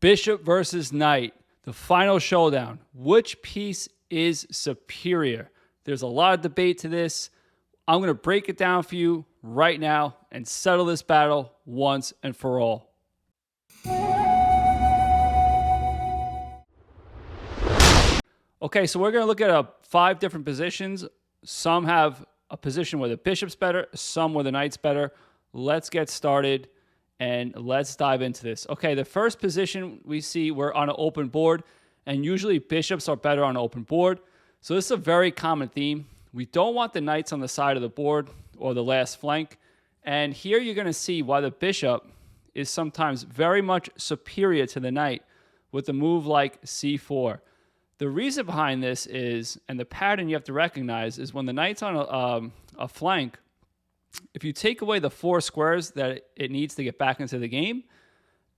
Bishop versus knight, the final showdown. Which piece is superior? There's a lot of debate to this. I'm going to break it down for you right now and settle this battle once and for all. Okay, so we're going to look at 5 different positions. Some have a position where the bishop's better, some where the knight's better. Let's get started and let's dive into this. Okay, the first position we see, we're on an open board, and usually bishops are better on an open board. So this is a very common theme. We don't want the knights on the side of the board or the last flank. And here you're going to see why the bishop is sometimes very much superior to the knight with a move like c4. The reason behind this is, and the pattern you have to recognize, is when the knight's on a flank, if you take away the 4 squares that it needs to get back into the game,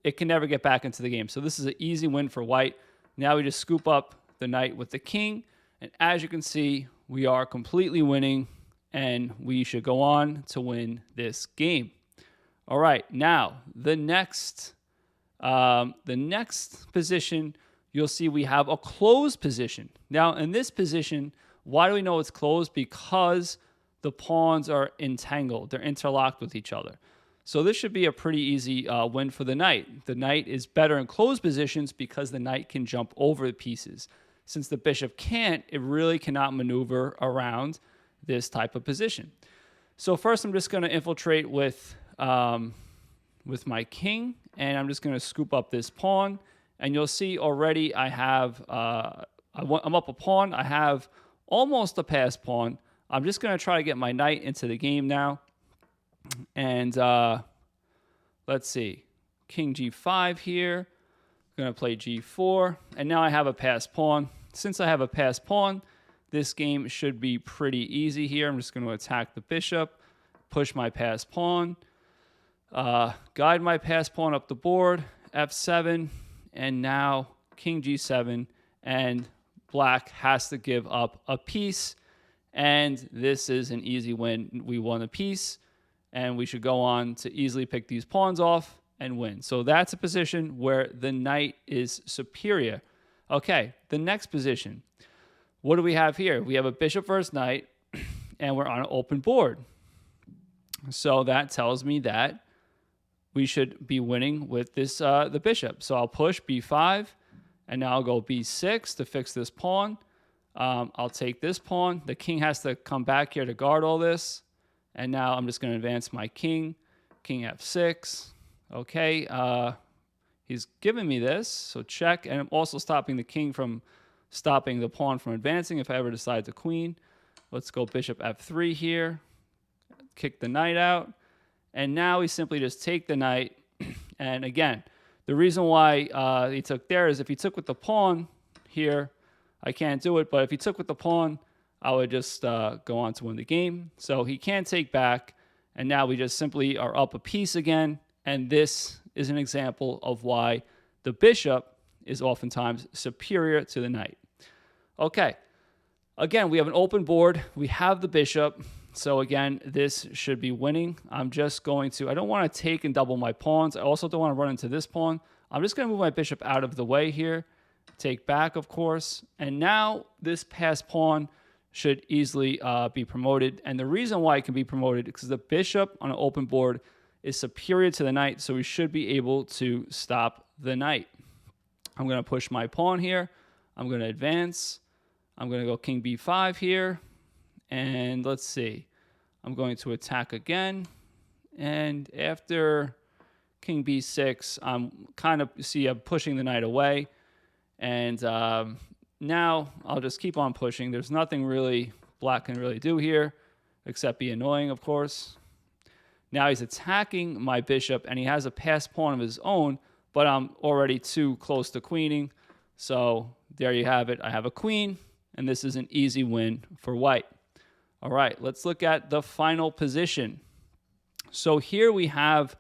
it can never get back into the game. So this is an easy win for white. Now we just scoop up the knight with the king. And as you can see, we are completely winning, and we should go on to win this game. All right, now the next position, you'll see we have a closed position. Now, in this position, why do we know it's closed? Because the pawns are entangled. They're interlocked with each other. So this should be a pretty easy win for the knight. The knight is better in closed positions because the knight can jump over the pieces. Since the bishop can't, it really cannot maneuver around this type of position. So first, I'm just going to infiltrate with my king, and I'm just going to scoop up this pawn. And you'll see already I have, I'm up a pawn. I have almost a passed pawn. I'm just going to try to get my knight into the game now. And let's see. King g5 here. I'm going to play g4. And now I have a passed pawn. Since I have a passed pawn, this game should be pretty easy here. I'm just going to attack the bishop, push my passed pawn, guide my passed pawn up the board, f7. And now king g7, and black has to give up a piece. And this is an easy win. We won a piece, and we should go on to easily pick these pawns off and win. So that's a position where the knight is superior. Okay, the next position. What do we have here? We have a bishop versus knight, and we're on an open board. So that tells me that we should be winning with this the bishop. So I'll push b5, and now I'll go b6 to fix this pawn. I'll take this pawn. The king has to come back here to guard all this. And now I'm just going to advance my king. King f6. Okay, he's giving me this, so check. And I'm also stopping the king from stopping the pawn from advancing if I ever decide to queen. Let's go bishop f3 here. Kick the knight out. And now we simply just take the knight. And again, the reason why he took there is if he took with the pawn here, I can't do it. But if he took with the pawn, I would just go on to win the game. So he can't take back. And now we just simply are up a piece again. And this is an example of why the bishop is oftentimes superior to the knight. Okay. Again, we have an open board. We have the bishop. So again, this should be winning. I'm just going to, I don't want to take and double my pawns. I also don't want to run into this pawn. I'm just going to move my bishop out of the way here. Take back, of course. And now this passed pawn should easily be promoted. And the reason why it can be promoted is because the bishop on an open board is superior to the knight. So we should be able to stop the knight. I'm going to push my pawn here. I'm going to advance. I'm going to go king b5 here. And let's see. I'm going to attack again. And after king b6, I'm pushing the knight away. And now I'll just keep on pushing. There's nothing really black can really do here, except be annoying, of course. Now he's attacking my bishop, and he has a passed pawn of his own, but I'm already too close to queening. So there you have it. I have a queen, and this is an easy win for white. All right, let's look at the final position. So here we have,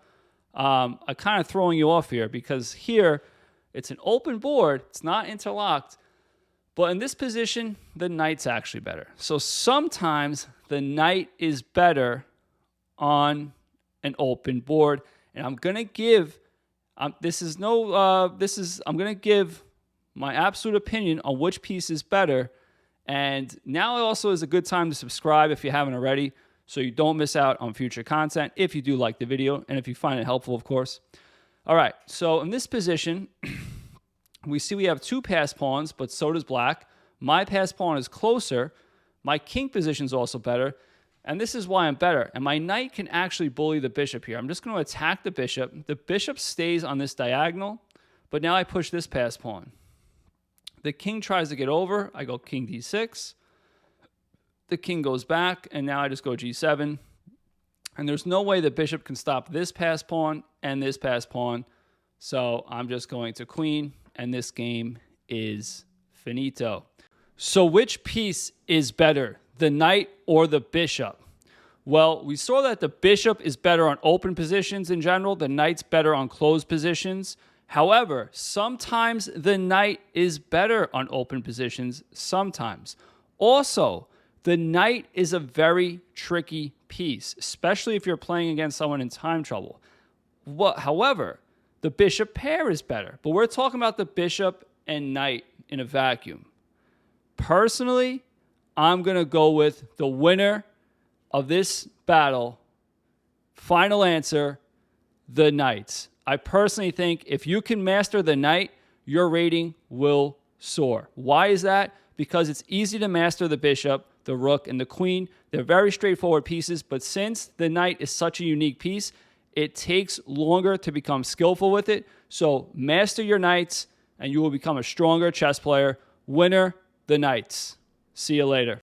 I'm kind of throwing you off here because here it's an open board. It's not interlocked. But in this position, the knight's actually better. So sometimes the knight is better on an open board. And I'm going to give I'm going to give my absolute opinion on which piece is better. And now also is a good time to subscribe if you haven't already, so you don't miss out on future content if you do like the video and if you find it helpful, of course. All right, so in this position, we see we have 2 passed pawns, but so does black. My passed pawn is closer. My king position is also better, and this is why I'm better. And my knight can actually bully the bishop here. I'm just going to attack the bishop. The bishop stays on this diagonal, but now I push this passed pawn. The king tries to get over. I go king d6. The king goes back, and now I just go g7. And there's no way the bishop can stop this passed pawn and this passed pawn. So I'm just going to queen, and this game is finito. So which piece is better, the knight or the bishop? Well, we saw that the bishop is better on open positions in general. The knight's better on closed positions. However, sometimes the knight is better on open positions, sometimes. Also, the knight is a very tricky piece, especially if you're playing against someone in time trouble. However, the bishop pair is better, but we're talking about the bishop and knight in a vacuum. Personally, I'm going to go with the winner of this battle. Final answer, the knights. I personally think if you can master the knight, your rating will soar. Why is that? Because it's easy to master the bishop, the rook, and the queen. They're very straightforward pieces, but since the knight is such a unique piece, it takes longer to become skillful with it. So master your knights, and you will become a stronger chess player. Winner, the knights. See you later.